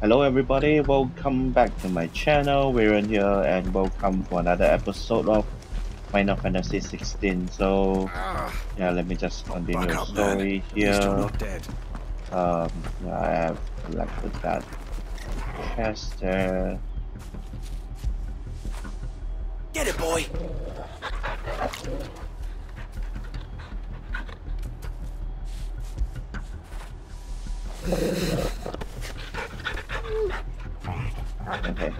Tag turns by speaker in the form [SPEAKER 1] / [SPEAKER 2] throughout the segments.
[SPEAKER 1] Hello everybody, welcome back to my channel. We're in here and welcome for another episode of Final Fantasy 16. So yeah, let me just continue the story here. Yeah, I have selected that chest there.
[SPEAKER 2] Get it, boy!
[SPEAKER 1] Okay,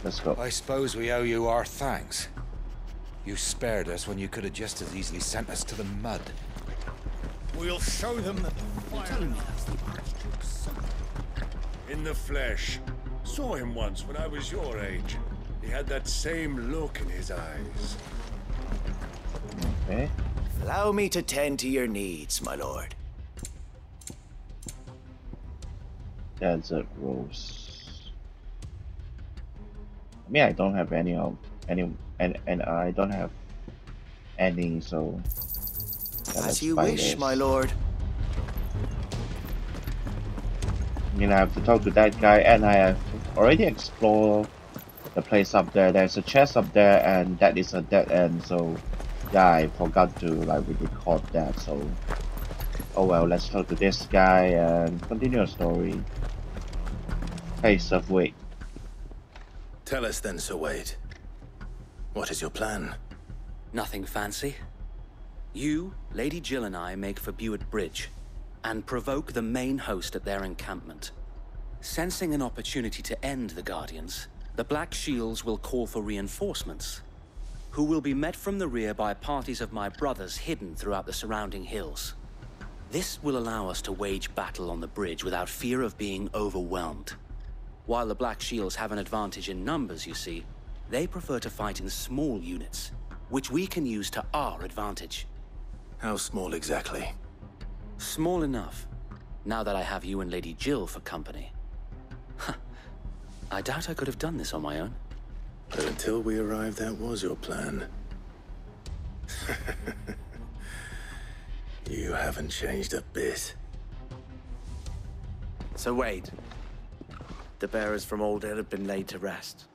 [SPEAKER 1] let's go.
[SPEAKER 3] I suppose we owe you our thanks. You spared us when you could have just as easily sent us to the mud.
[SPEAKER 4] We'll show them that the fire in the flesh. Saw him once when I was your age. He had that same look in his eyes.
[SPEAKER 1] Okay.
[SPEAKER 2] Allow me to tend to your needs, my lord.
[SPEAKER 1] Desert Rose. I mean, I don't have any, and I don't have any, so yeah,
[SPEAKER 2] As you wish, my lord.
[SPEAKER 1] I mean, I have to talk to that guy, and I have already explored the place up there. There's a chest up there, and that is a dead end. So, yeah, I forgot to record that. So, oh well. Let's talk to this guy and continue the story. Hey, Sir Wade.
[SPEAKER 5] Tell us then, Sir Wade. What is your plan?
[SPEAKER 6] Nothing fancy. You, Lady Jill and I make for Buett Bridge and provoke the main host at their encampment. Sensing an opportunity to end the Guardians, the Black Shields will call for reinforcements, who will be met from the rear by parties of my brothers hidden throughout the surrounding hills. This will allow us to wage battle on the bridge without fear of being overwhelmed. While the Black Shields have an advantage in numbers, you see, they prefer to fight in small units, which we can use to our advantage.
[SPEAKER 5] How small exactly?
[SPEAKER 6] Small enough, now that I have you and Lady Jill for company. I doubt I could have done this on my own.
[SPEAKER 5] But until we arrived, that was your plan. You haven't changed a bit.
[SPEAKER 2] Sir Wade, the bearers from Old Hill have been laid to rest.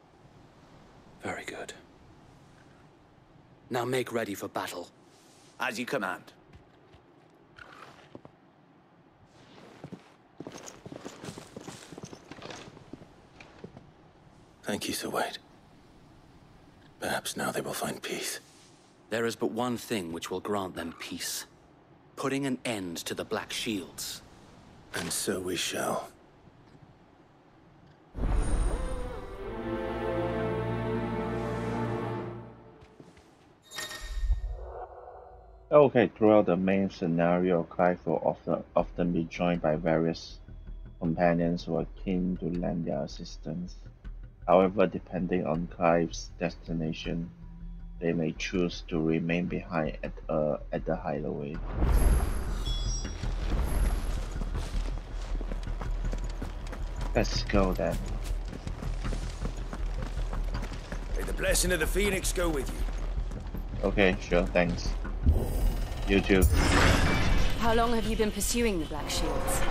[SPEAKER 6] Very good. Now make ready for battle.
[SPEAKER 2] As you command.
[SPEAKER 5] Thank you, Sir Wade. Perhaps now they will find peace.
[SPEAKER 6] There is but one thing which will grant them peace. Putting an end to the Black Shields.
[SPEAKER 5] And so we shall.
[SPEAKER 1] Okay, throughout the main scenario, Clive will often be joined by various companions who are keen to lend their assistance. However, depending on Clive's destination, they may choose to remain behind at the hideaway. Let's go then.
[SPEAKER 4] May the blessing of the Phoenix go with you.
[SPEAKER 1] Okay, sure, thanks. You too.
[SPEAKER 7] How long have you been pursuing the Black Shields?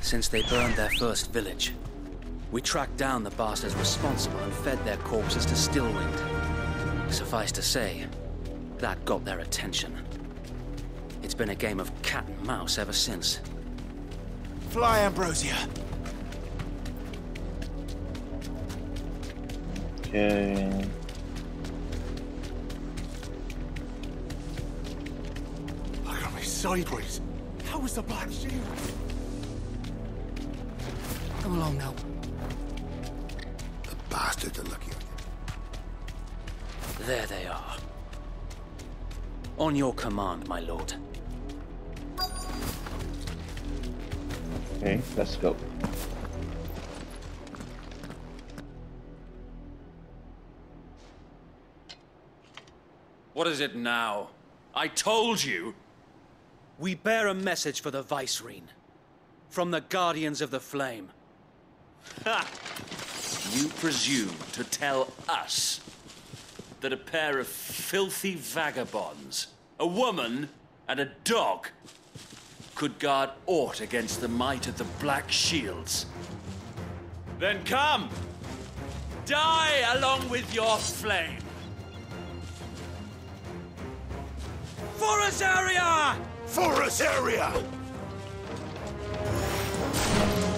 [SPEAKER 6] Since they burned their first village. We tracked down the bastards responsible and fed their corpses to Stillwind. Suffice to say, that got their attention. It's been a game of cat and mouse ever since.
[SPEAKER 2] Fly, Ambrosia.
[SPEAKER 1] Okay.
[SPEAKER 2] Look at me sideways. How was the Black Shield? Come along now.
[SPEAKER 4] The bastards are looking at you.
[SPEAKER 6] There they are. On your command, my lord.
[SPEAKER 1] Okay, let's go.
[SPEAKER 6] What is it now? I told you! We bear a message for the Vicereine. From the Guardians of the Flame. Ha! You presume to tell us that a pair of filthy vagabonds, a woman and a dog, could guard aught against the might of the Black Shields.
[SPEAKER 8] Then come! Die along with your flame! For us area!
[SPEAKER 4] For us area!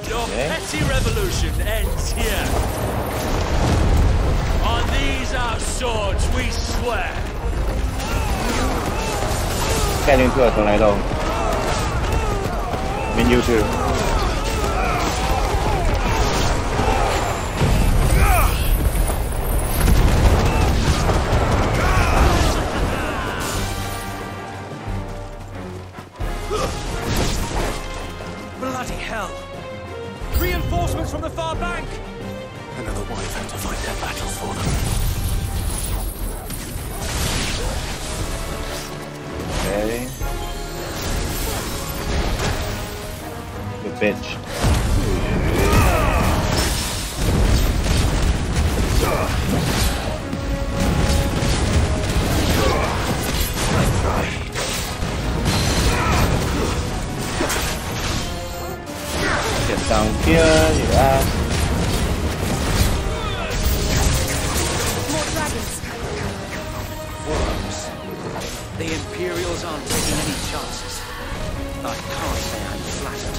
[SPEAKER 8] Your petty revolution ends here. On these our swords we swear.
[SPEAKER 1] แค่นี้เกิดตรงไหนลงเป็น YouTube
[SPEAKER 8] Bloody hell! Reinforcements from the far bank!
[SPEAKER 2] Another wyvern to fight their battles for them.
[SPEAKER 1] Okay. Good bitch. Get down here, you ass.
[SPEAKER 7] More dragons.
[SPEAKER 6] Worms. The Imperials aren't taking any chances. I can't say I'm flattered.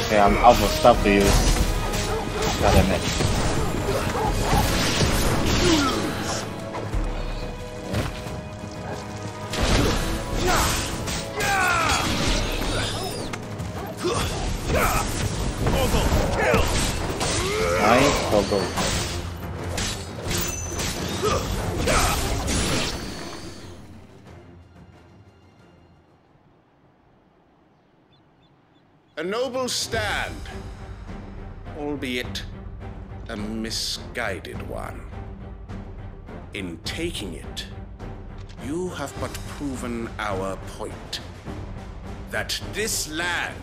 [SPEAKER 1] Okay, I'm out of stuff to use. God damn it. Nice, go.
[SPEAKER 4] A noble stand, albeit a misguided one. In taking it, you have but proven our point. That this land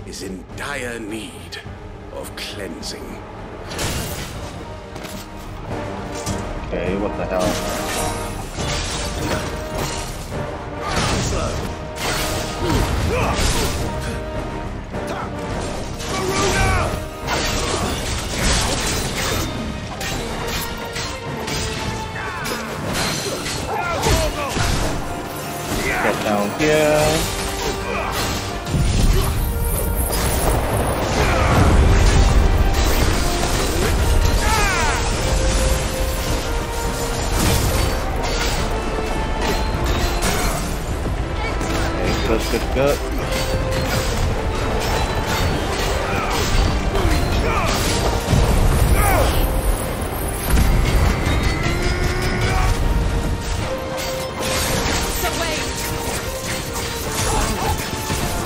[SPEAKER 4] is in dire need of cleansing.
[SPEAKER 1] Okay, what the hell? Get down here. Good.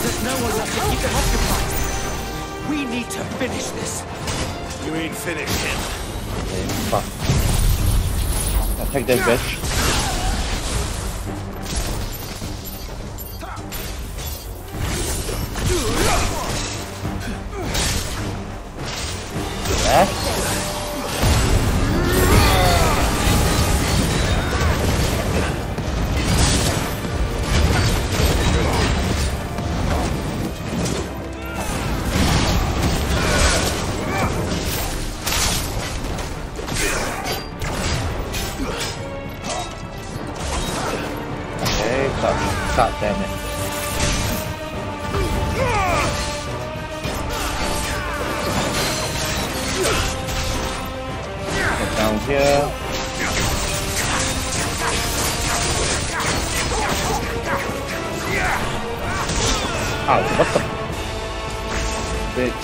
[SPEAKER 8] There's no one left to keep them occupied. We need to finish this.
[SPEAKER 4] You ain't finished him.
[SPEAKER 1] Okay, fuck. I'll take this bitch. Yeah. Okay, God damn it. Down here. Oh, what the bitch?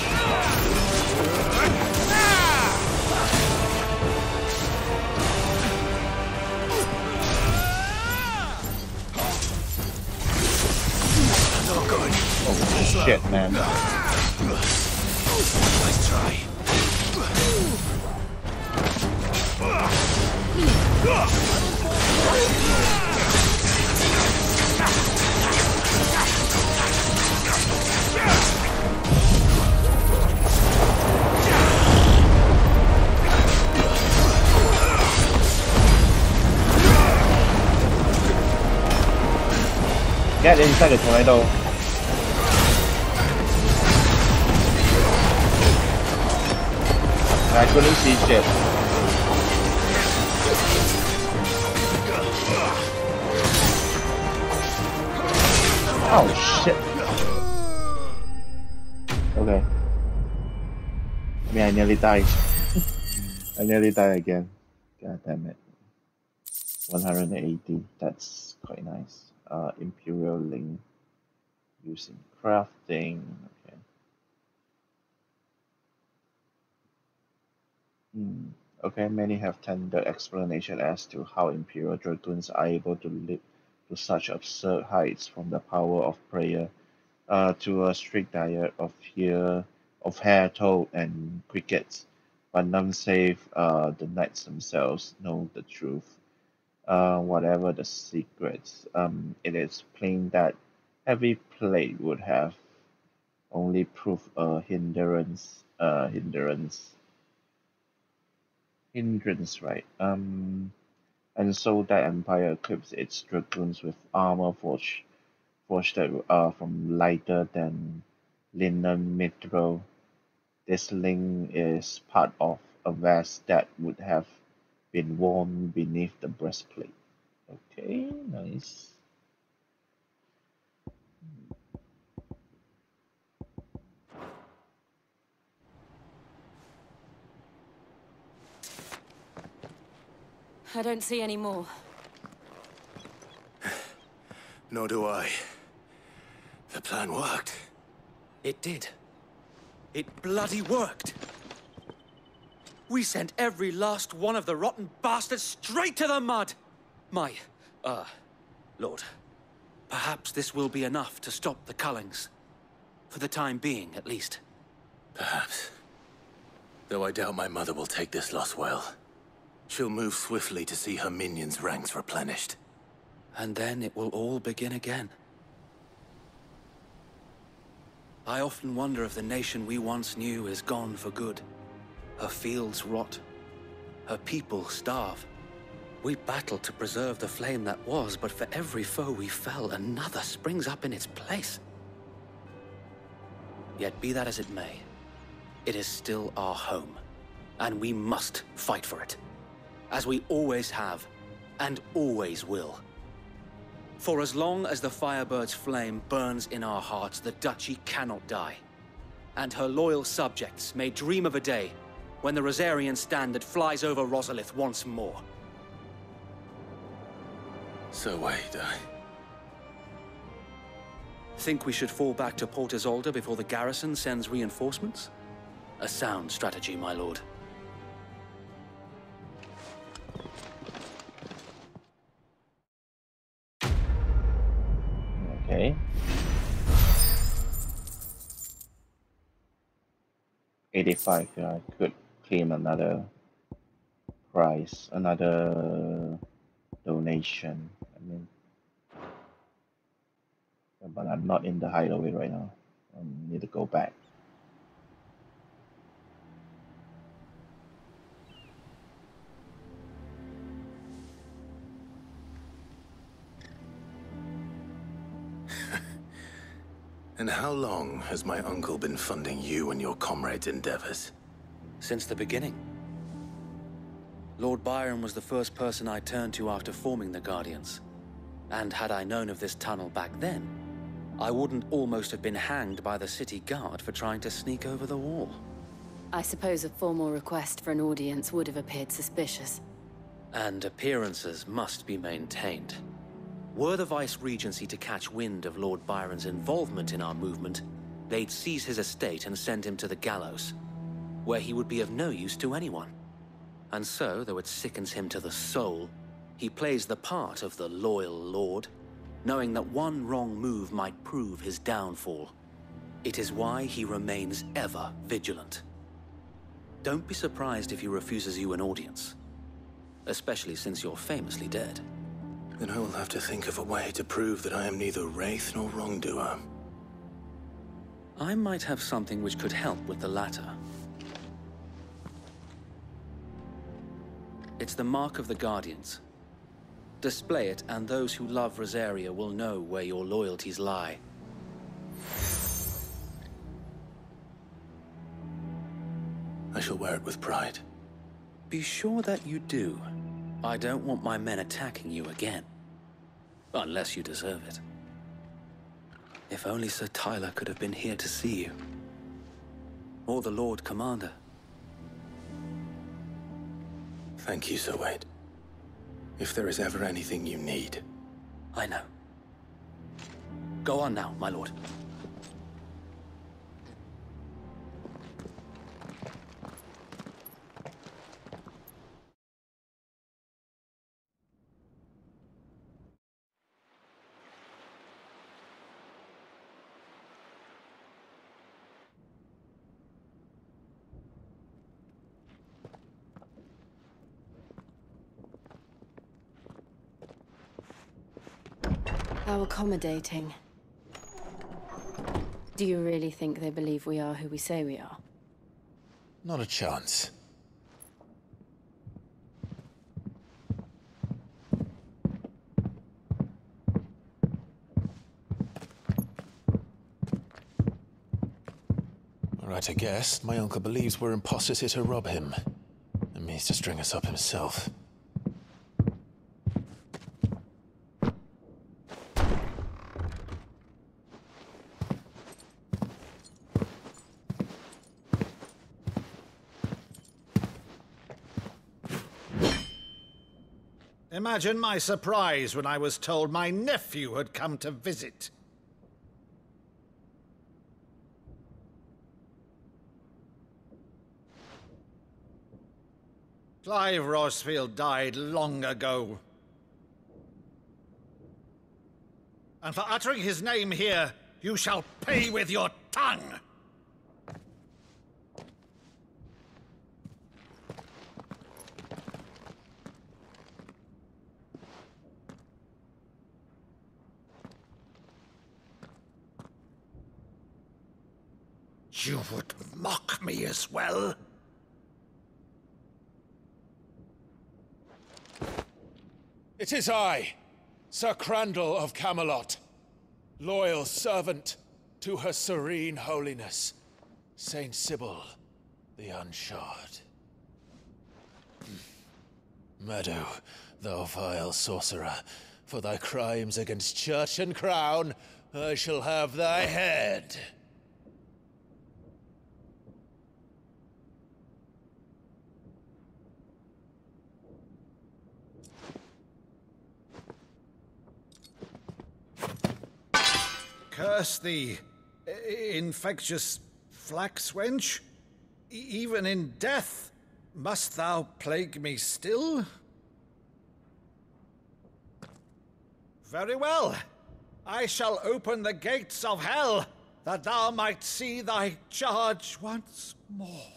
[SPEAKER 4] Not good.
[SPEAKER 1] Oh shit, man.
[SPEAKER 4] Nice try.
[SPEAKER 1] Get inside the tornado. I couldn't see shit. Oh shit. Okay. I mean, I nearly died. I nearly died again. God damn it. 180. That's quite nice. Imperial link using crafting. Okay. Okay, many have tendered explanation as to how Imperial Dragoons are able to leap to such absurd heights, from the power of prayer to a strict diet of hare, toad, and crickets. But none save the knights themselves know the truth. Whatever the secrets, it is plain that heavy plate would have only proved a hindrance, right? And so that empire equips its dragoons with armor forged from lighter than linen mithril. This link is part of a vest that would have been worn beneath the breastplate. Okay, nice.
[SPEAKER 7] I don't see any more.
[SPEAKER 5] Nor do I. The plan worked.
[SPEAKER 6] It did. It bloody worked. We sent every last one of the rotten bastards straight to the mud. My, Lord, perhaps this will be enough to stop the Cullings. For the time being, at least.
[SPEAKER 5] Perhaps. Though I doubt my mother will take this loss well. She'll move swiftly to see her minions' ranks replenished.
[SPEAKER 6] And then it will all begin again. I often wonder if the nation we once knew is gone for good. Her fields rot. Her people starve. We battled to preserve the flame that was, but for every foe we fell, another springs up in its place. Yet be that as it may, it is still our home, and we must fight for it. As we always have, and always will. For as long as the Firebird's flame burns in our hearts, the Duchy cannot die. And her loyal subjects may dream of a day when the Rosarian standard flies over Rosalith once more.
[SPEAKER 5] So wait,
[SPEAKER 6] Think we should fall back to Port Isolde before the garrison sends reinforcements? A sound strategy, my lord.
[SPEAKER 1] Okay. 85, yeah, I could claim another prize, another donation. I mean, but I'm not in the hideaway right now. I need to go back.
[SPEAKER 5] And how long has my uncle been funding you and your comrades' endeavors?
[SPEAKER 6] Since the beginning. Lord Byron was the first person I turned to after forming the Guardians. And had I known of this tunnel back then, I wouldn't almost have been hanged by the city guard for trying to sneak over the wall.
[SPEAKER 7] I suppose a formal request for an audience would have appeared suspicious.
[SPEAKER 6] And appearances must be maintained. Were the Vice-Regency to catch wind of Lord Byron's involvement in our movement, they'd seize his estate and send him to the gallows, where he would be of no use to anyone. And so, though it sickens him to the soul, he plays the part of the loyal lord, knowing that one wrong move might prove his downfall. It is why he remains ever vigilant. Don't be surprised if he refuses you an audience, especially since you're famously dead.
[SPEAKER 5] Then I will have to think of a way to prove that I am neither wraith nor wrongdoer.
[SPEAKER 6] I might have something which could help with the latter. It's the Mark of the Guardians. Display it, and those who love Rosaria will know where your loyalties lie.
[SPEAKER 5] I shall wear it with pride.
[SPEAKER 6] Be sure that you do. I don't want my men attacking you again. Unless you deserve it. If only Sir Tyler could have been here to see you. Or the Lord Commander.
[SPEAKER 5] Thank you, Sir Wade. If there is ever anything you need.
[SPEAKER 6] I know. Go on now, my lord.
[SPEAKER 7] How accommodating. Do you really think they believe we are who we say we are?
[SPEAKER 3] Not a chance. Right, I guess. My uncle believes we're imposters here to rob him. And means to string us up himself.
[SPEAKER 9] Imagine my surprise when I was told my nephew had come to visit. Clive Rosfield died long ago. And for uttering his name here, you shall pay with your tongue! You would mock me as well?
[SPEAKER 3] It is I, Sir Crandall of Camelot, loyal servant to her serene holiness, Saint Sybil the Unshod. Meadow, thou vile sorcerer, for thy crimes against church and crown, I shall have thy head.
[SPEAKER 9] Curse thee, infectious flax wench. Even in death, must thou plague me still? Very well. I shall open the gates of hell, that thou might see thy charge once more.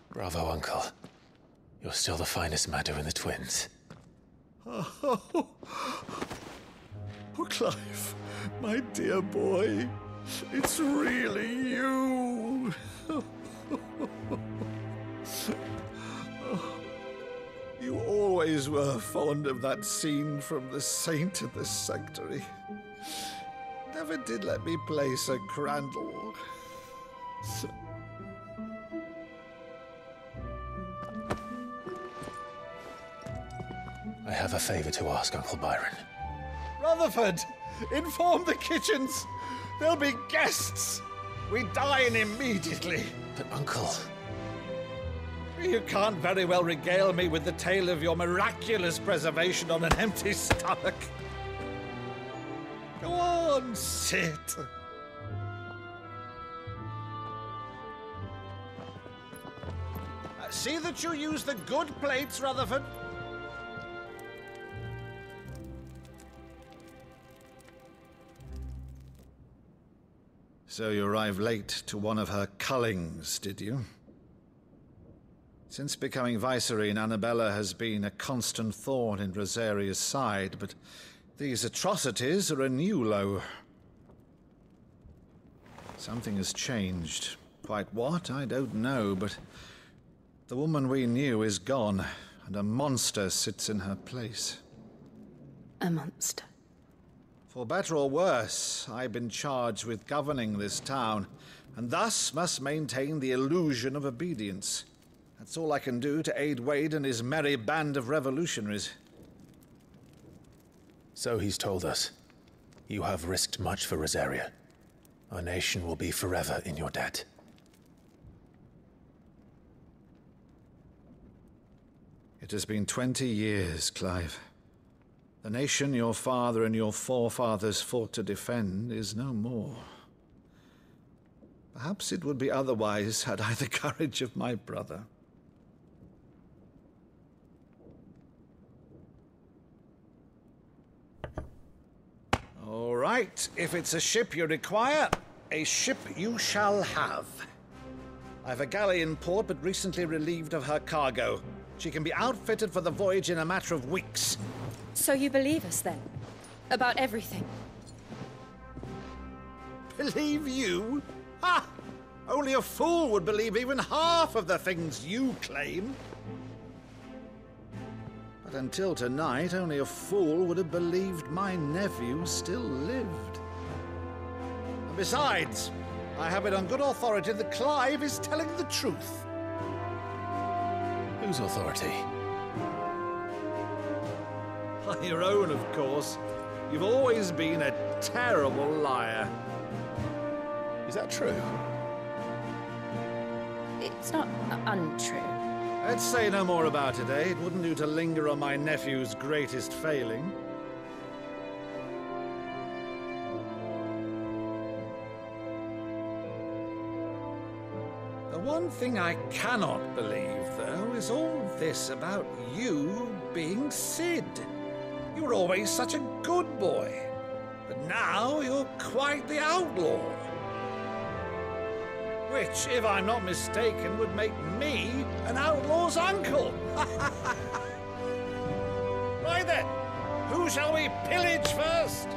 [SPEAKER 3] Bravo, Uncle. You're still the finest Maddo in the twins.
[SPEAKER 9] Oh, Clive, my dear boy, it's really you. You always were fond of that scene from The Saint in the Sanctuary. Never did let me play Sir Crandall.
[SPEAKER 3] I have a favor to ask, Uncle Byron.
[SPEAKER 9] Rutherford, inform the kitchens. There'll be guests. We dine immediately.
[SPEAKER 3] But, Uncle...
[SPEAKER 9] You can't very well regale me with the tale of your miraculous preservation on an empty stomach. Go on, sit. See that you use the good plates, Rutherford. So you arrived late to one of her cullings, did you? Since becoming Vicereine, Annabella has been a constant thorn in Rosaria's side, but these atrocities are a new low. Something has changed. Quite what, I don't know, but the woman we knew is gone, and a monster sits in her place.
[SPEAKER 7] A monster.
[SPEAKER 9] For better or worse, I've been charged with governing this town, and thus must maintain the illusion of obedience. That's all I can do to aid Wade and his merry band of revolutionaries.
[SPEAKER 3] So he's told us. You have risked much for Rosaria. Our nation will be forever in your debt.
[SPEAKER 9] It has been 20 years, Clive. The nation your father and your forefathers fought to defend is no more. Perhaps it would be otherwise had I the courage of my brother. All right, if it's a ship you require, a ship you shall have. I've a galley in port, but recently relieved of her cargo. She can be outfitted for the voyage in a matter of weeks.
[SPEAKER 10] So you believe us, then? About everything?
[SPEAKER 9] Believe you? Ha! Only a fool would believe even half of the things you claim. But until tonight, only a fool would have believed my nephew still lived. And besides, I have it on good authority that Clive is telling the truth.
[SPEAKER 3] Whose authority?
[SPEAKER 9] By your own, of course. You've always been a terrible liar.
[SPEAKER 3] Is that true?
[SPEAKER 10] It's not untrue.
[SPEAKER 9] Let's say no more about it, eh? It wouldn't do to linger on my nephew's greatest failing. The one thing I cannot believe, though, is all this about you being Sid. You were always such a good boy, but now you're quite the outlaw. Which, if I'm not mistaken, would make me an outlaw's uncle. Right then, who shall we pillage first?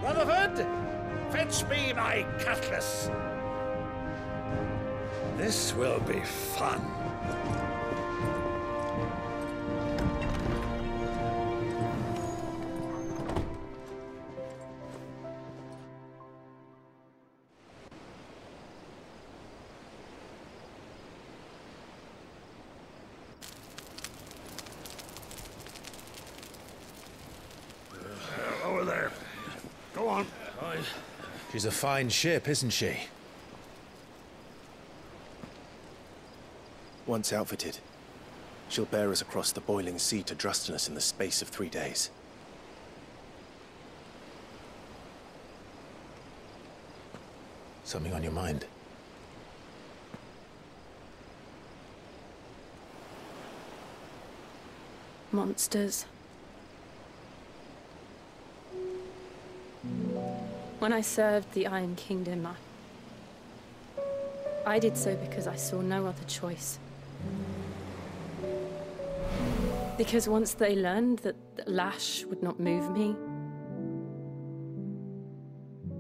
[SPEAKER 9] Rutherford, fetch me my cutlass. This will be fun.
[SPEAKER 4] Over there. Go on.
[SPEAKER 3] She's a fine ship, isn't she?
[SPEAKER 11] Once outfitted, she'll bear us across the boiling sea to Drustinus in the space of 3 days.
[SPEAKER 3] Something on your mind?
[SPEAKER 10] Monsters. When I served the Iron Kingdom, I did so because I saw no other choice. Because once they learned that the lash would not move me,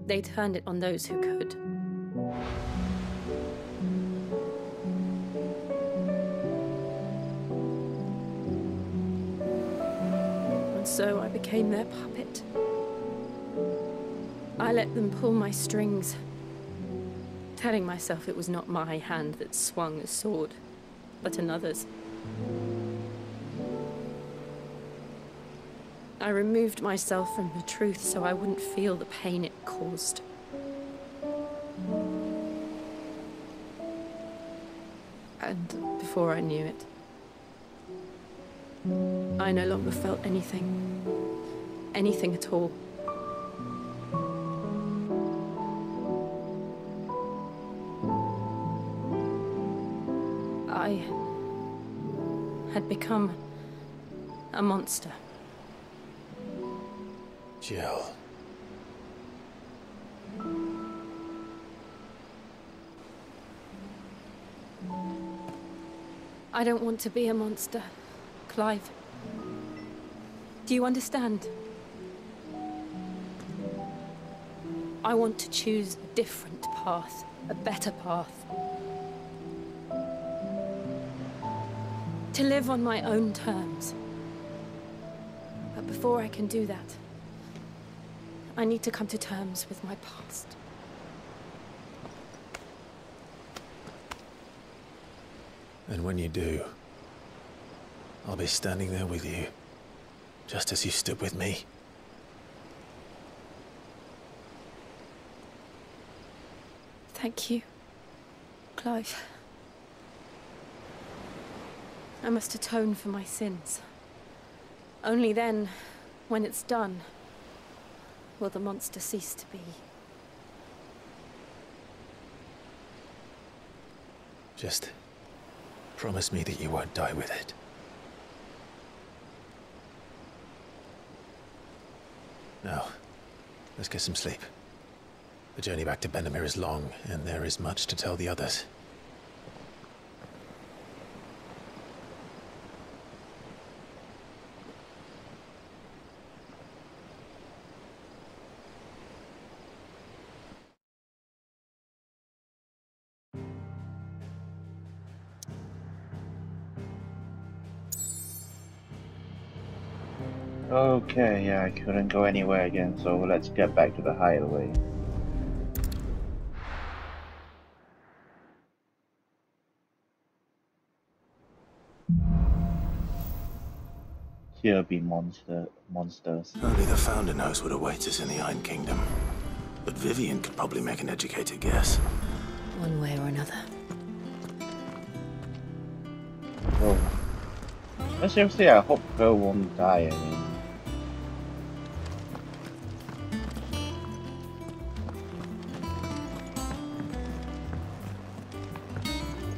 [SPEAKER 10] they turned it on those who could. And so I became their puppet. I let them pull my strings, telling myself it was not my hand that swung the sword, but another's. I removed myself from the truth so I wouldn't feel the pain it caused. And before I knew it, I no longer felt anything. Anything at all. I had become a monster.
[SPEAKER 3] Jill.
[SPEAKER 10] I don't want to be a monster, Clive. Do you understand? I want to choose a different path, a better path. To live on my own terms. But before I can do that, I need to come to terms with my past.
[SPEAKER 11] And when you do, I'll be standing there with you, just as you stood with me.
[SPEAKER 10] Thank you, Clive. I must atone for my sins. Only then, when it's done, will the monster cease to be.
[SPEAKER 11] Just promise me that you won't die with it. Now, let's get some sleep. The journey back to Benamir is long, and there is much to tell the others.
[SPEAKER 1] Okay, yeah, I couldn't go anywhere again, so let's get back to the hideaway. Here be monsters.
[SPEAKER 5] Only the Founder knows what awaits us in the Iron Kingdom. But Vivian could probably make an educated guess.
[SPEAKER 7] One way or another.
[SPEAKER 1] Oh. But seriously, I hope girl won't die,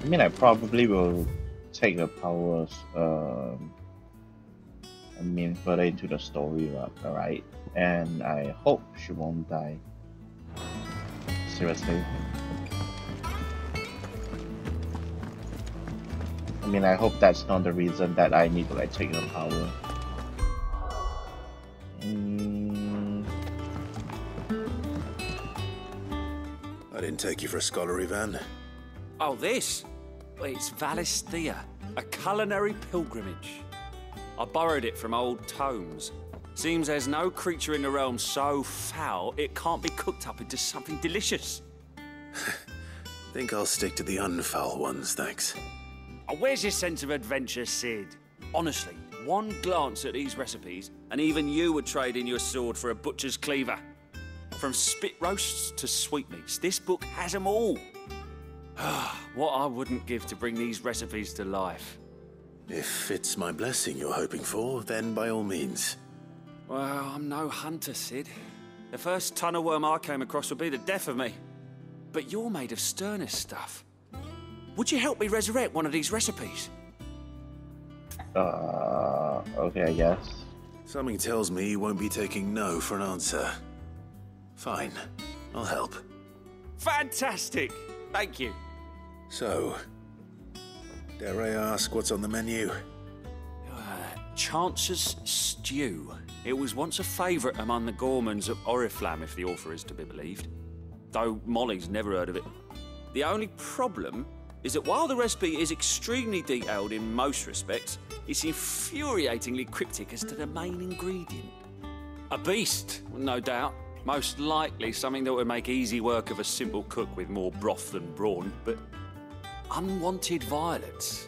[SPEAKER 1] I mean, I probably will take the powers, further into the story, right? And I hope she won't die. Seriously. I mean, I hope that's not the reason that I need to, like, take the power.
[SPEAKER 5] I didn't take you for a scholar, Ivan.
[SPEAKER 8] Oh, this? It's Valisthea, a culinary pilgrimage. I borrowed it from old tomes. Seems there's no creature in the realm so foul it can't be cooked up into something delicious.
[SPEAKER 5] Think I'll stick to the unfoul ones, thanks.
[SPEAKER 8] Oh, where's your sense of adventure, Sid? Honestly, one glance at these recipes, and even you would trade in your sword for a butcher's cleaver. From spit roasts to sweetmeats, this book has them all. What I wouldn't give to bring these recipes to life.
[SPEAKER 5] If it's my blessing you're hoping for, then by all means.
[SPEAKER 8] Well, I'm no hunter, Sid. The first tunnel worm I came across would be the death of me. But you're made of sterner stuff. Would you help me resurrect one of these recipes?
[SPEAKER 1] Okay, I guess.
[SPEAKER 5] Something tells me you won't be taking no for an answer. Fine, I'll help.
[SPEAKER 8] Fantastic! Thank you.
[SPEAKER 5] So, dare I ask what's on the menu?
[SPEAKER 8] Chance's Stew. It was once a favourite among the gourmands of Oriflamme, if the author is to be believed. Though Molly's never heard of it. The only problem is that while the recipe is extremely detailed in most respects, it's infuriatingly cryptic as to the main ingredient. A beast, no doubt. Most likely something that would make easy work of a simple cook with more broth than brawn, but unwanted violets.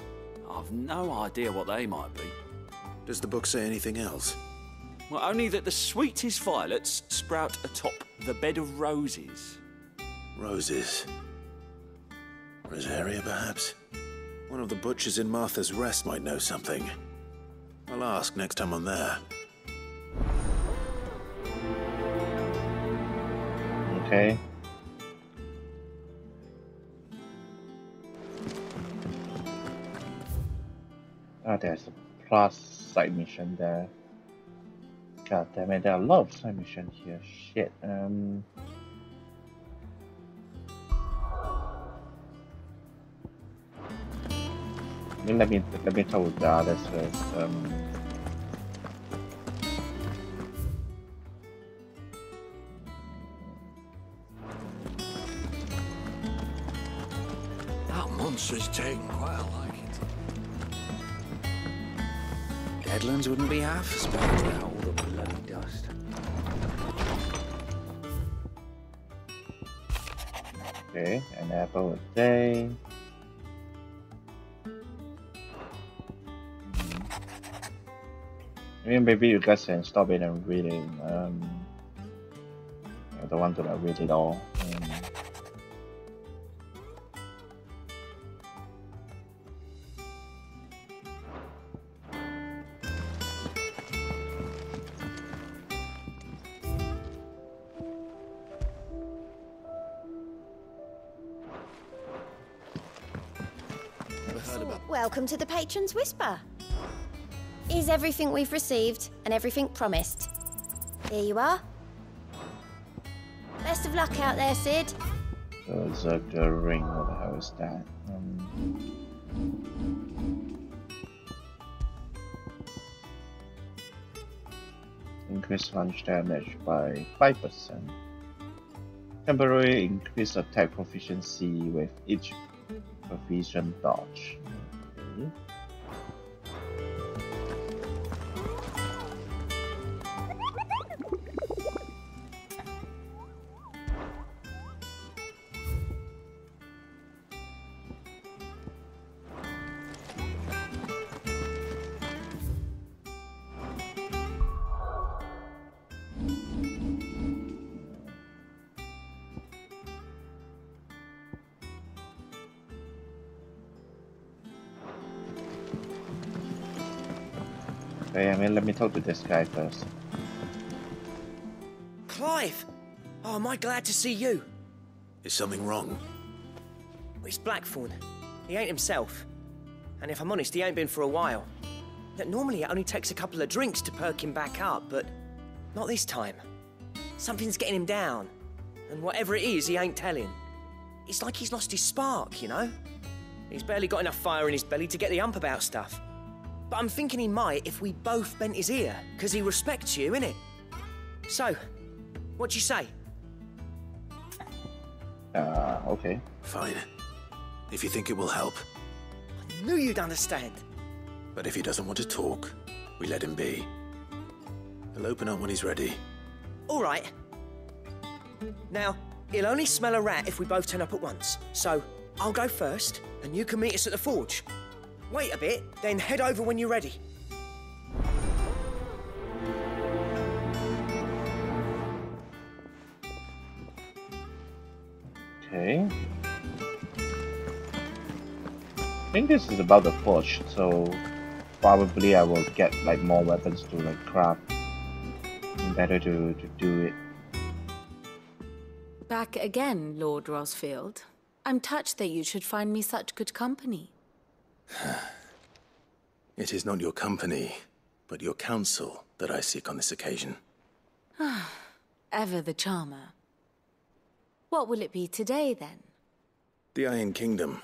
[SPEAKER 8] I've no idea what they might be.
[SPEAKER 5] Does the book say anything else?
[SPEAKER 8] Well, only that the sweetest violets sprout atop the bed of roses.
[SPEAKER 5] Roses. Rosaria, perhaps? One of the butchers in Martha's Rest might know something. I'll ask next time I'm there.
[SPEAKER 1] Okay. There's a plus side mission there. God damn it, there are a lot of side missions here. Shit. Let me talk with the others first.
[SPEAKER 4] That monster's taken quite a liking.
[SPEAKER 6] Headlands wouldn't be half spared without all the bloody dust.
[SPEAKER 1] Okay, an apple a day. I mean, maybe you guys can stop it and read it. I don't want to like read it all.
[SPEAKER 12] Welcome to the Patron's Whisper. Is everything we've received and everything promised? Here you are. Best of luck out there, Sid.
[SPEAKER 1] The ring, what the hell is that? Increase launch damage by 5%. Temporary increase attack proficiency with each proficient dodge. Okay. Okay, I mean, let me talk to this guy first.
[SPEAKER 13] Clive! Oh, am I glad to see you?
[SPEAKER 5] Is something wrong?
[SPEAKER 13] It's Blackthorn. He ain't himself. And if I'm honest, he ain't been for a while. Look, normally it only takes a couple of drinks to perk him back up, but not this time. Something's getting him down. And whatever it is, he ain't telling. It's like he's lost his spark, you know? He's barely got enough fire in his belly to get the ump about stuff. But I'm thinking he might if we both bent his ear, because he respects you, innit? So, what you say?
[SPEAKER 1] Okay.
[SPEAKER 5] Fine. If you think it will help.
[SPEAKER 13] I knew you'd understand.
[SPEAKER 5] But if he doesn't want to talk, we let him be. He'll open up when he's ready.
[SPEAKER 13] All right. Now, he'll only smell a rat if we both turn up at once. So, I'll go first, and you can meet us at the forge. Wait a bit, then head over when you're ready.
[SPEAKER 1] Okay. I think this is about the forge, so probably I will get like more weapons to like craft. Better to do it.
[SPEAKER 7] Back again, Lord Rosfield. I'm touched that you should find me such good company.
[SPEAKER 5] It is not your company, but your counsel that I seek on this occasion.
[SPEAKER 7] Ever the charmer. What will it be today, then?
[SPEAKER 5] The Iron Kingdom.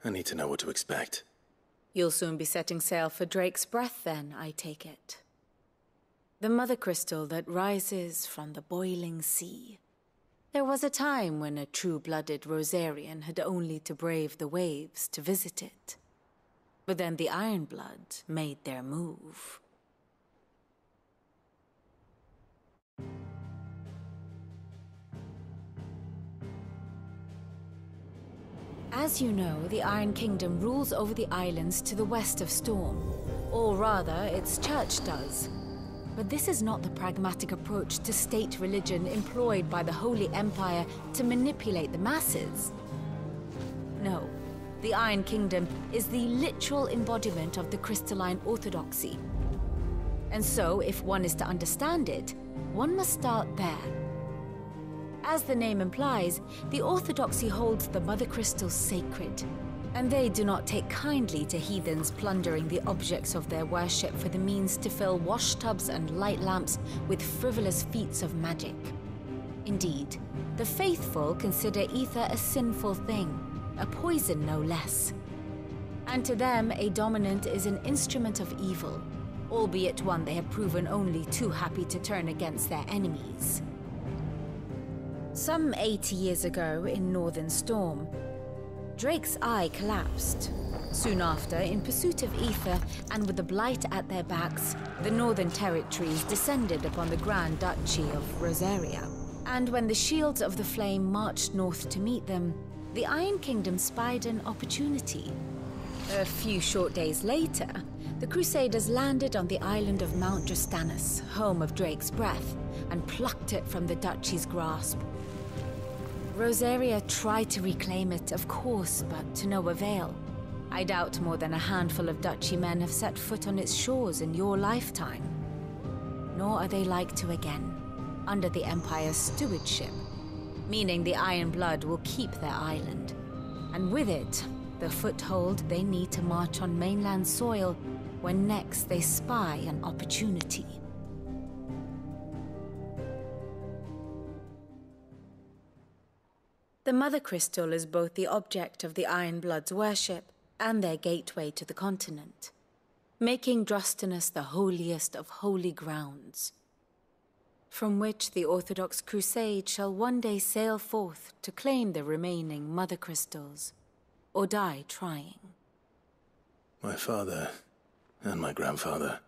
[SPEAKER 5] I need to know what to expect.
[SPEAKER 7] You'll soon be setting sail for Drake's Breath, then, I take it. The Mothercrystal that rises from the boiling sea. There was a time when a true-blooded Rosarian had only to brave the waves to visit it. But then the Ironblood made their move. As you know, the Iron Kingdom rules over the islands to the west of Storm. Or rather, its church does. But this is not the pragmatic approach to state religion employed by the Holy Empire to manipulate the masses. No, the Iron Kingdom is the literal embodiment of the crystalline orthodoxy. And so, if one is to understand it, one must start there. As the name implies, the orthodoxy holds the Mothercrystals sacred, and they do not take kindly to heathens plundering the objects of their worship for the means to fill washtubs and light lamps with frivolous feats of magic. Indeed, the faithful consider ether a sinful thing, a poison no less. And to them, a dominant is an instrument of evil, albeit one they have proven only too happy to turn against their enemies. Some 80 years ago in Northern Storm, Drake's eye collapsed. Soon after, in pursuit of ether and with the Blight at their backs, the Northern Territories descended upon the Grand Duchy of Rosaria. And when the Shields of the Flame marched north to meet them, the Iron Kingdom spied an opportunity. A few short days later, the Crusaders landed on the island of Mount Drastanus, home of Drake's breath, and plucked it from the duchy's grasp. Rosaria tried to reclaim it, of course, but to no avail. I doubt more than a handful of duchy men have set foot on its shores in your lifetime. Nor are they like to again, under the Empire's stewardship, meaning the Iron Blood will keep their island. And with it, the foothold they need to march on mainland soil when next they spy an opportunity. The Mother Crystal is both the object of the Iron Blood's worship and their gateway to the continent, making Drastanus the holiest of holy grounds, from which the Orthodox Crusade shall one day sail forth to claim the remaining Mother Crystals, or die trying.
[SPEAKER 11] My father and my grandfather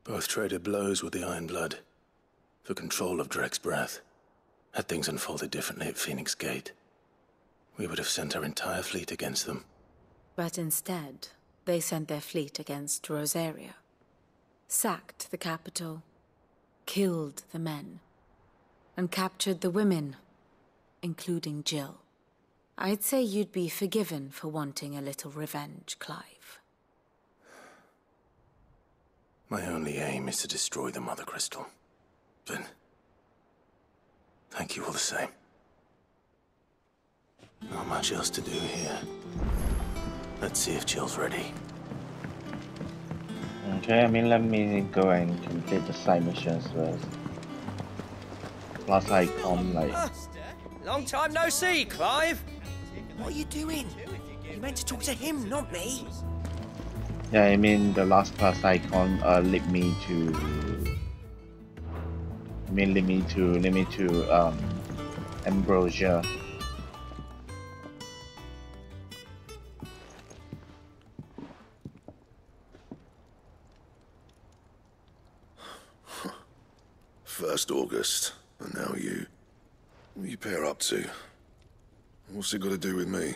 [SPEAKER 11] both traded blows with the Iron Blood for control of Drake's breath. Had things unfolded differently at Phoenix Gate, we would have sent our entire fleet against them.
[SPEAKER 7] But instead, they sent their fleet against Rosaria, sacked the capital, killed the men, and captured the women, including Jill. I'd say you'd be forgiven for wanting a little revenge, Clive.
[SPEAKER 11] My only aim is to destroy the Mother Crystal. But thank you all the same. Not much else to do here. Let's see if Jill's ready.
[SPEAKER 1] Okay, let me go and complete the side missions first. Plus Eikon,
[SPEAKER 13] Long time no see, Clive. What are you doing? You meant to talk to him, not me.
[SPEAKER 1] Yeah, the last plus Eikon lead me to Ambrosia.
[SPEAKER 4] First August, and now you. What are you pair up to? What's it got to do with me?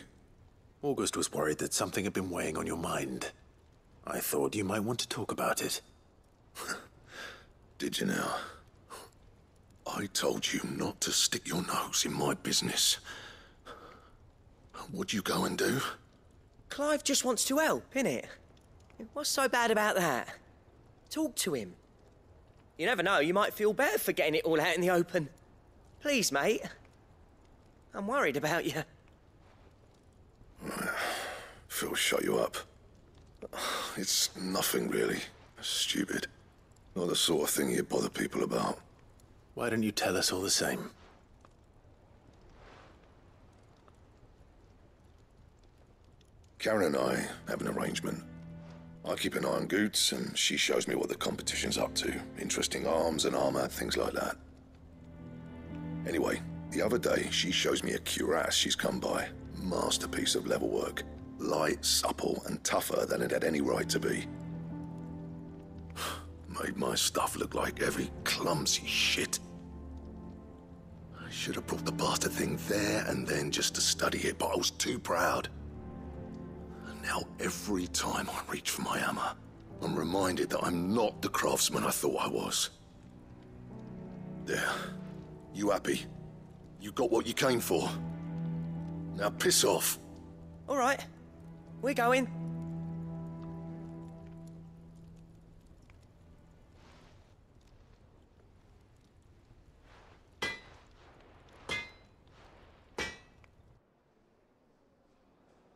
[SPEAKER 11] August was worried that something had been weighing on your mind. I thought you might want to talk about it.
[SPEAKER 4] Did you now? I told you not to stick your nose in my business. What'd you go and do?
[SPEAKER 13] Clive just wants to help, innit? What's so bad about that? Talk to him. You never know, you might feel better for getting it all out in the open. Please, mate. I'm worried about you.
[SPEAKER 4] Phil shut you up. It's nothing really. Stupid. Not the sort of thing you bother people about.
[SPEAKER 11] Why don't you tell us all the same?
[SPEAKER 4] Karen and I have an arrangement. I keep an eye on Goots, and she shows me what the competition's up to. Interesting arms and armor, things like that. Anyway, the other day, she shows me a cuirass she's come by. Masterpiece of level work. Light, supple, and tougher than it had any right to be. Made my stuff look like every clumsy shit. I should have brought the bastard thing there and then just to study it, but I was too proud. And now every time I reach for my hammer, I'm reminded that I'm not the craftsman I thought I was. There. You happy? You got what you came for. Now piss off.
[SPEAKER 13] All right. We're going.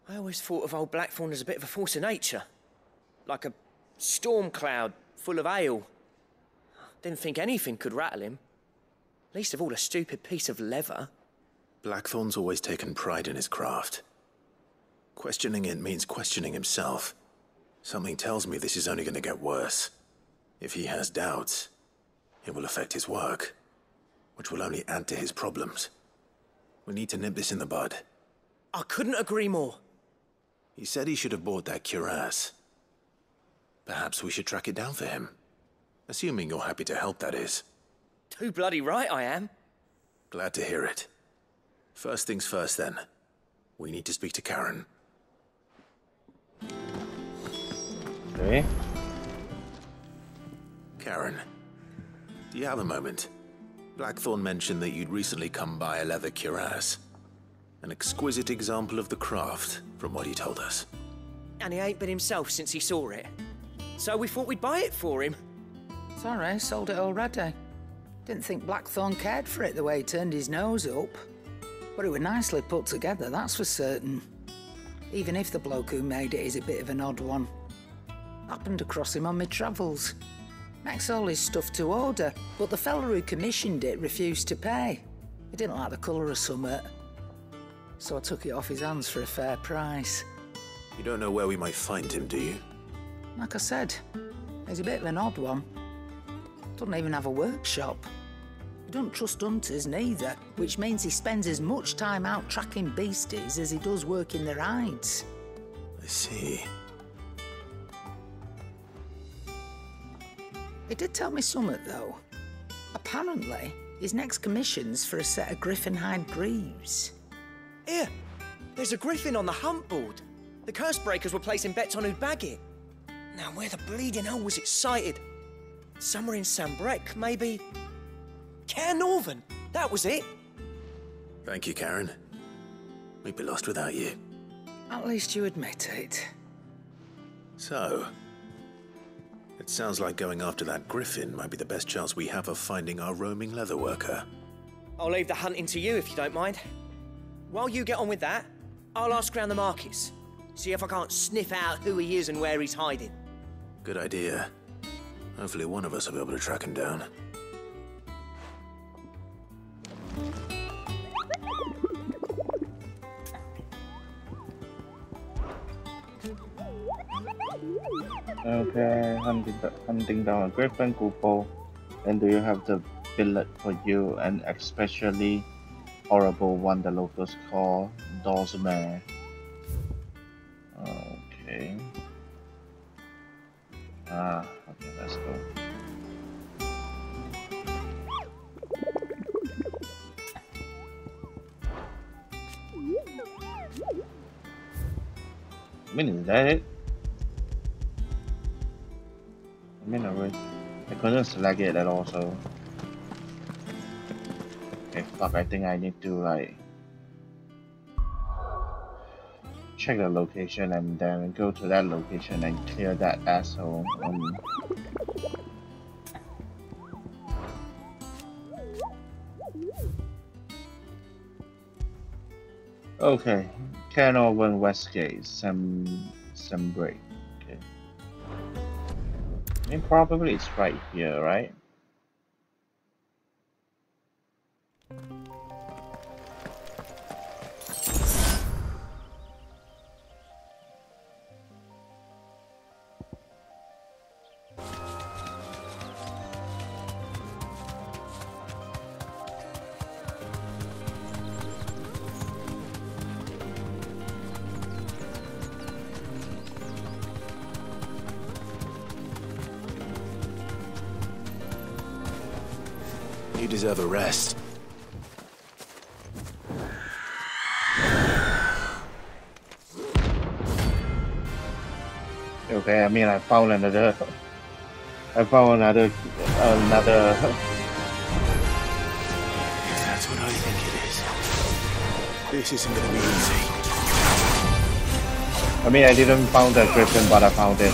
[SPEAKER 13] I always thought of old Blackthorn as a bit of a force of nature. Like a storm cloud full of hail. Didn't think anything could rattle him. Least of all a stupid piece of leather.
[SPEAKER 11] Blackthorn's always taken pride in his craft. Questioning it means questioning himself. Something tells me this is only going to get worse. If he has doubts, it will affect his work, which will only add to his problems. We need to nip this in the bud.
[SPEAKER 13] I couldn't agree more.
[SPEAKER 11] He said he should have bought that cuirass. Perhaps we should track it down for him. Assuming you're happy to help, that is.
[SPEAKER 13] Too bloody right I am.
[SPEAKER 11] Glad to hear it. First things first, then. We need to speak to Karen.
[SPEAKER 1] Okay.
[SPEAKER 11] Karen, do you have a moment? Blackthorn mentioned that you'd recently come by a leather cuirass. An exquisite example of the craft, from what he told us.
[SPEAKER 13] And he ain't been himself since he saw it. So we thought we'd buy it for him.
[SPEAKER 14] Sorry, sold it already. Didn't think Blackthorn cared for it the way he turned his nose up. But it was nicely put together, that's for certain. Even if the bloke who made it is a bit of an odd one. Happened across him on my travels. Makes all his stuff to order, but the fella who commissioned it refused to pay. He didn't like the colour of summit. So I took it off his hands for a fair price.
[SPEAKER 11] You don't know where we might find him, do you?
[SPEAKER 14] Like I said, he's a bit of an odd one. Doesn't even have a workshop. He doesn't trust hunters neither, which means he spends as much time out tracking beasties as he does working their hides.
[SPEAKER 11] I see.
[SPEAKER 14] He did tell me something, though. Apparently, his next commission's for a set of griffin hide greaves.
[SPEAKER 13] Here, there's a griffin on the hunt board. The curse breakers were placing bets on who'd bag it. Now, where the bleeding hell was it sighted? Somewhere in Sambrec, maybe? Care Northern, that was it.
[SPEAKER 11] Thank you, Karen. We'd be lost without you.
[SPEAKER 14] At least you admit it.
[SPEAKER 11] So, it sounds like going after that griffin might be the best chance we have of finding our roaming leatherworker.
[SPEAKER 13] I'll leave the hunting to you if you don't mind. While you get on with that, I'll ask around the markets. See if I can't sniff out who he is and where he's hiding.
[SPEAKER 11] Good idea. Hopefully one of us will be able to track him down.
[SPEAKER 1] Okay, hunting down a griffin, Kupo. And do you have the billet for you, and especially horrible one the locals call DOZMARE? Okay. Okay, let's go. I mean, is that it? I mean, I couldn't select it at all, so... Okay, fuck, I think I need to, like... check the location and then go to that location and clear that asshole. Okay, Cairnorvin Westgate, Sambrec. Okay. I mean, probably it's right here, right?
[SPEAKER 11] You deserve a rest.
[SPEAKER 1] Okay, I mean, I found another. If
[SPEAKER 11] that's what I think it is. This isn't gonna be easy.
[SPEAKER 1] I mean, I didn't found the griffin, but I found it.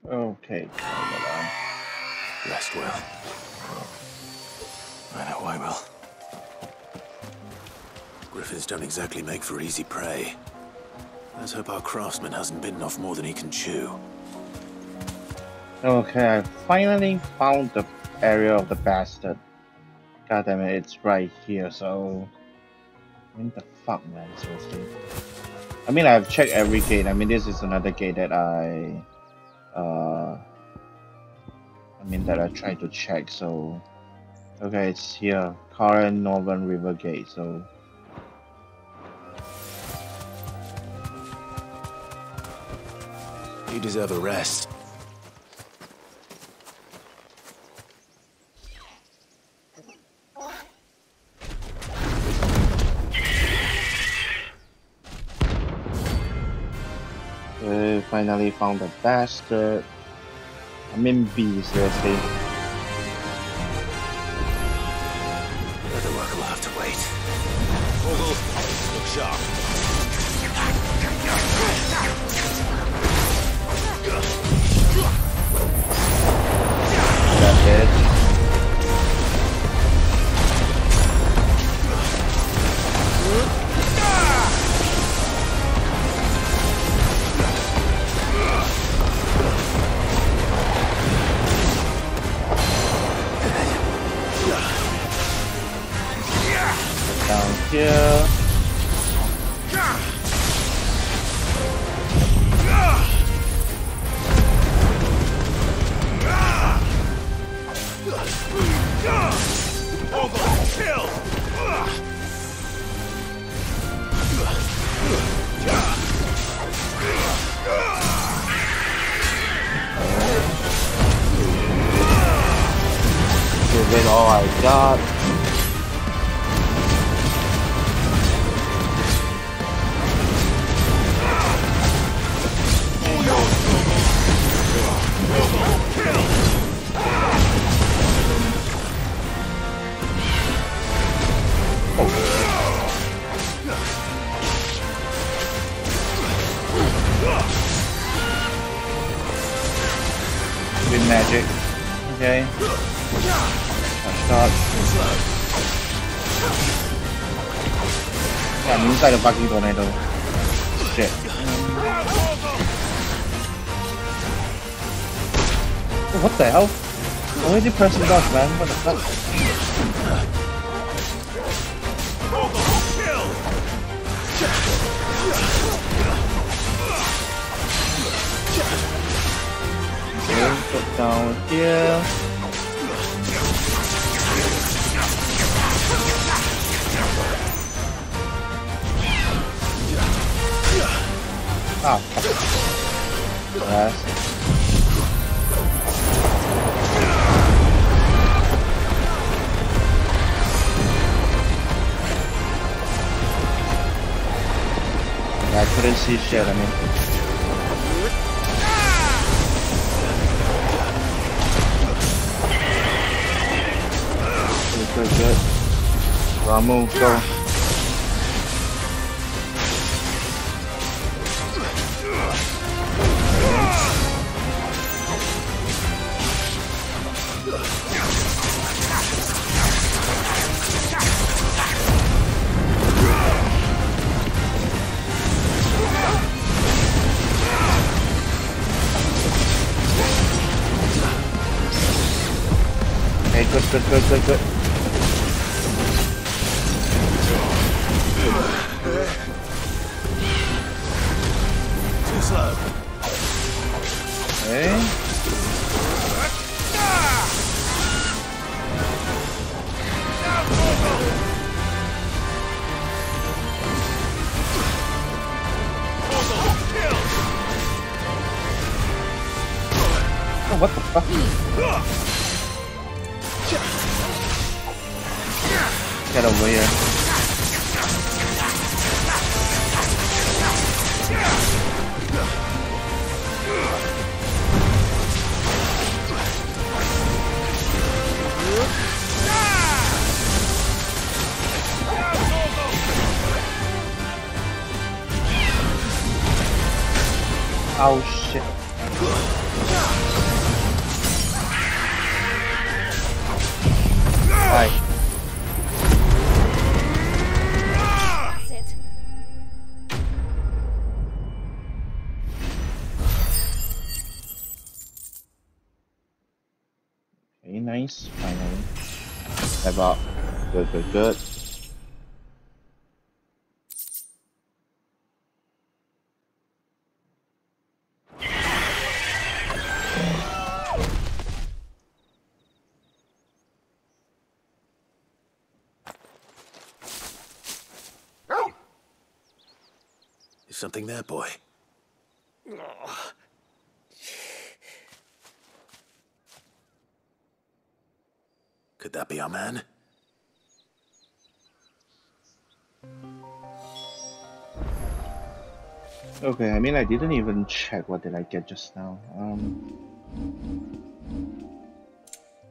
[SPEAKER 1] Okay.
[SPEAKER 11] Rest well. I know I will. Griffins don't exactly make for easy prey. Let's hope our craftsman hasn't bitten off more than he can chew.
[SPEAKER 1] Okay, I finally found the area of the bastard. God damn it, it's right here, so... What the fuck, man, seriously. I mean, I've checked every gate. I mean, this is another gate that I tried to check, so... Okay, it's here. Current Northern River Gate, so...
[SPEAKER 11] You deserve a rest.
[SPEAKER 1] Finally found the bastard. I mean, B, seriously.
[SPEAKER 11] The work will have to wait.
[SPEAKER 3] Vogel, look sharp.
[SPEAKER 1] That's it. Down here. Give it all I got. With magic. Okay. Shot. Yeah, I'm inside the fucking tornado. Shit. Oh, what the hell? Why did you press the dodge, man? What the fuck? Okay, put down here. Ah, fuck. Yes. I couldn't see shit, I mean. Good. Ramuh, go. Okay, good.
[SPEAKER 11] Too slow.
[SPEAKER 1] Okay. Oh, what the fuck? Get over here. Oh shit. Hi.
[SPEAKER 12] That's it.
[SPEAKER 1] Okay, nice. Finally. Step up. Good, good, good.
[SPEAKER 11] Is something there, boy? Could that be our man?
[SPEAKER 1] Okay, I mean, I didn't even check what did I get just now.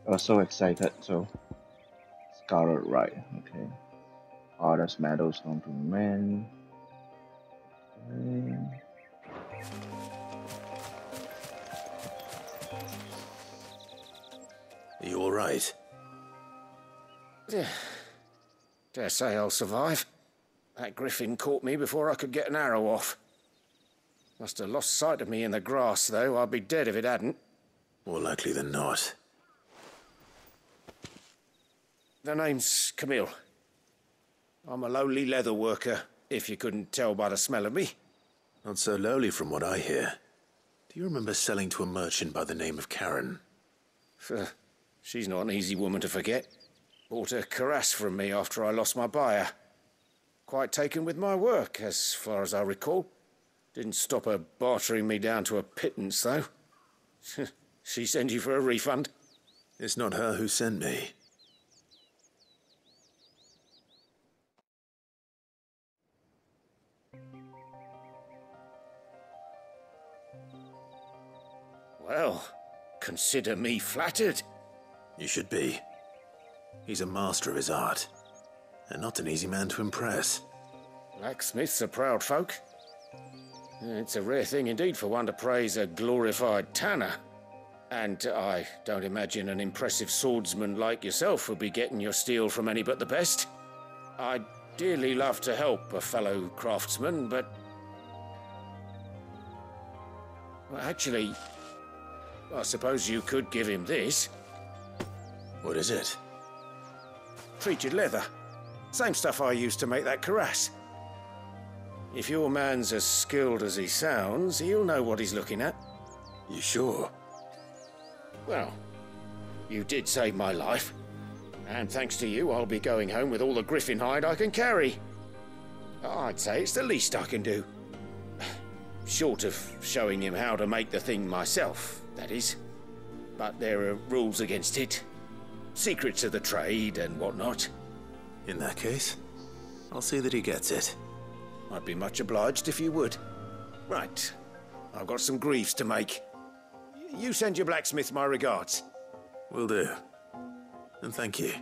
[SPEAKER 1] I was so excited, so... Scarlet, right, okay. Hardest metals known to men. Okay.
[SPEAKER 11] Are you alright?
[SPEAKER 9] Dare say I'll survive. That griffin caught me before I could get an arrow off. Must have lost sight of me in the grass, though. I'd be dead if it hadn't.
[SPEAKER 11] More likely than not.
[SPEAKER 9] The name's Camille. I'm a lowly leather worker, if you couldn't tell by the smell of me.
[SPEAKER 11] Not so lowly from what I hear. Do you remember selling to a merchant by the name of Karen?
[SPEAKER 9] She's not an easy woman to forget. Bought a cuirass from me after I lost my buyer. Quite taken with my work, as far as I recall. Didn't stop her bartering me down to a pittance, though. She send you for a refund?
[SPEAKER 11] It's not her who sent me.
[SPEAKER 9] Well, consider me flattered.
[SPEAKER 11] You should be. He's a master of his art, and not an easy man to impress.
[SPEAKER 9] Blacksmiths are proud folk. It's a rare thing indeed for one to praise a glorified tanner. And I don't imagine an impressive swordsman like yourself would be getting your steel from any but the best. I'd dearly love to help a fellow craftsman, but... Well, actually, I suppose you could give him this.
[SPEAKER 11] What is it?
[SPEAKER 9] Treated leather. Same stuff I used to make that cuirass. If your man's as skilled as he sounds, he'll know what he's looking at.
[SPEAKER 11] You sure?
[SPEAKER 9] Well, you did save my life. And thanks to you, I'll be going home with all the griffin hide I can carry. I'd say it's the least I can do. Short of showing him how to make the thing myself, that is. But there are rules against it. Secrets of the trade and whatnot.
[SPEAKER 11] In that case, I'll see that he gets it.
[SPEAKER 9] I'd be much obliged if you would. Right. I've got some greaves to make. You send your blacksmith my regards.
[SPEAKER 11] Will do. And thank you.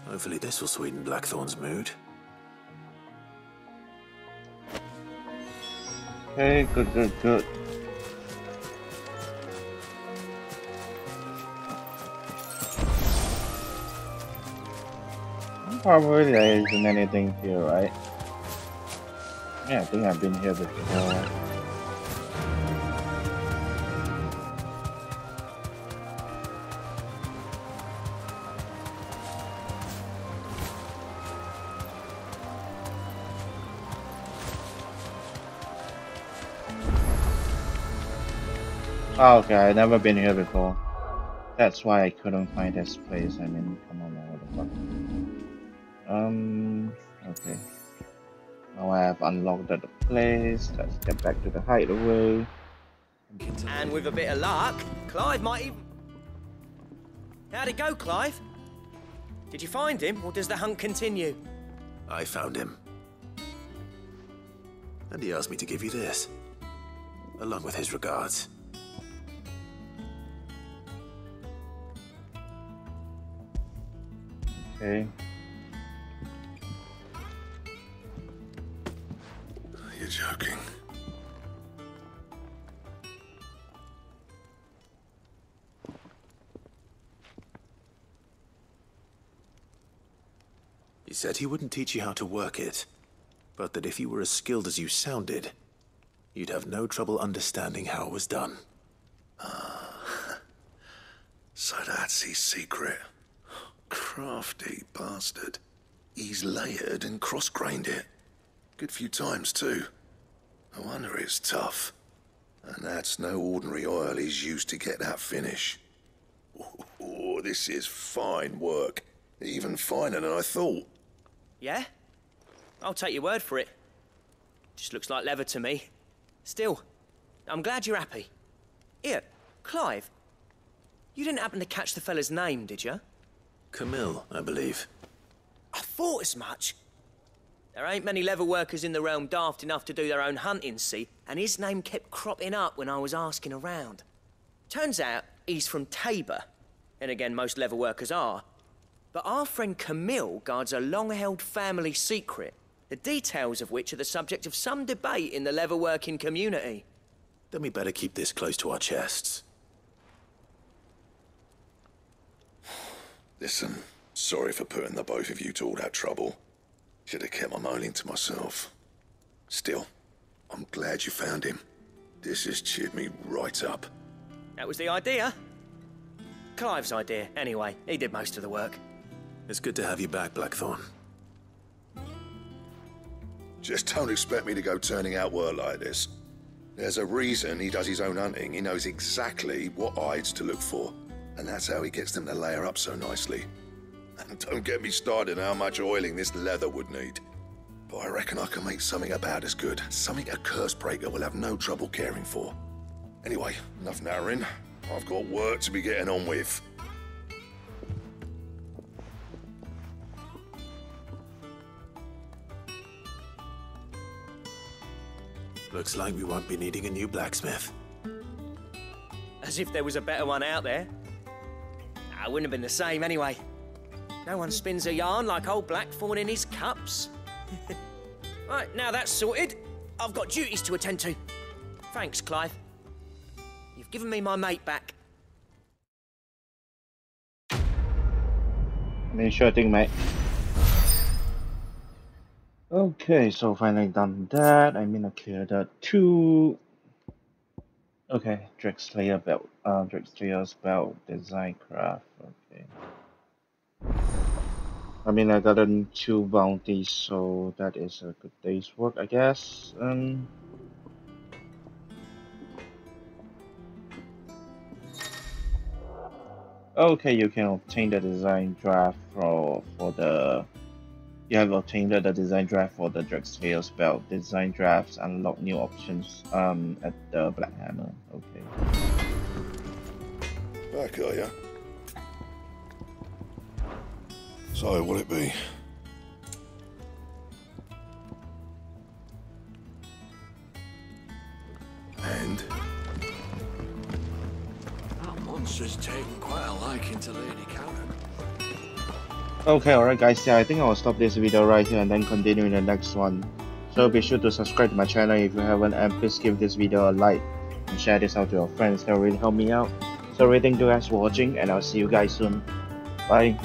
[SPEAKER 11] Hopefully this will sweeten Blackthorn's mood.
[SPEAKER 1] Hey, good, good, good. Probably there isn't anything here, right? Yeah, I think I've been here before. Oh, okay, I've never been here before. That's why I couldn't find this place. I mean, come on, what the fuck? Okay. Now I have unlocked the place. Let's get back to the hideaway.
[SPEAKER 13] And with a bit of luck, Clive might even... How'd it go, Clive? Did you find him, or does the hunt continue?
[SPEAKER 11] I found him. And he asked me to give you this, along with his regards.
[SPEAKER 1] Okay.
[SPEAKER 4] You're joking.
[SPEAKER 11] He said he wouldn't teach you how to work it, but that if you were as skilled as you sounded, you'd have no trouble understanding how it was done.
[SPEAKER 4] So that's his secret. Crafty bastard. He's layered and cross-grained it. Good few times, too. No wonder it's tough. And that's no ordinary oil he's used to get that finish. Oh, this is fine work. Even finer than I thought.
[SPEAKER 13] Yeah? I'll take your word for it. Just looks like leather to me. Still, I'm glad you're happy. Here, Clive. You didn't happen to catch the fella's name, did you?
[SPEAKER 11] Camille, I believe.
[SPEAKER 13] I thought as much. There ain't many leather workers in the realm daft enough to do their own hunting, see? And his name kept cropping up when I was asking around. Turns out he's from Tabor. And again, most leather workers are. But our friend Camille guards a long-held family secret, the details of which are the subject of some debate in the leather-working community.
[SPEAKER 11] Then we better keep this close to our chests.
[SPEAKER 4] Listen, sorry for putting the both of you to all that trouble. Should have kept my moaning to myself. Still, I'm glad you found him. This has cheered me right up.
[SPEAKER 13] That was the idea. Clive's idea, anyway. He did most of the work.
[SPEAKER 11] It's good to have you back, Blackthorn.
[SPEAKER 4] Just don't expect me to go turning out work like this. There's a reason he does his own hunting. He knows exactly what hides to look for. And that's how he gets them to layer up so nicely. And don't get me started on how much oiling this leather would need. But I reckon I can make something about as good. Something a curse breaker will have no trouble caring for. Anyway, enough narrowing. I've got work to be getting on with.
[SPEAKER 11] Looks like we won't be needing a new blacksmith.
[SPEAKER 13] As if there was a better one out there. It wouldn't have been the same anyway. No one spins a yarn like old Blackthorn in his cups. Right, now that's sorted, I've got duties to attend to. Thanks, Clive. You've given me my mate back.
[SPEAKER 1] Sure thing, mate. Okay, so finally done that. I cleared the 2. Okay, Drexslayer belt. Drexslayer's belt design craft. Okay. I got 2 bounties, so that is a good day's work, I guess. Okay, you can obtain the design draft for the. You have obtained the design draft for the Drexslayer's belt. Design drafts unlock new options at the Black Hammer. Okay.
[SPEAKER 4] Back, are ya? So, what'll it be? And?
[SPEAKER 15] That monster's taken quite a liking to Lady Karen.
[SPEAKER 1] Okay, alright guys, yeah, I think I'll stop this video right here and then continue in the next one. So be sure to subscribe to my channel if you haven't, and please give this video a like and share this out to your friends. That will really help me out. So really thank you guys for watching, and I'll see you guys soon. Bye.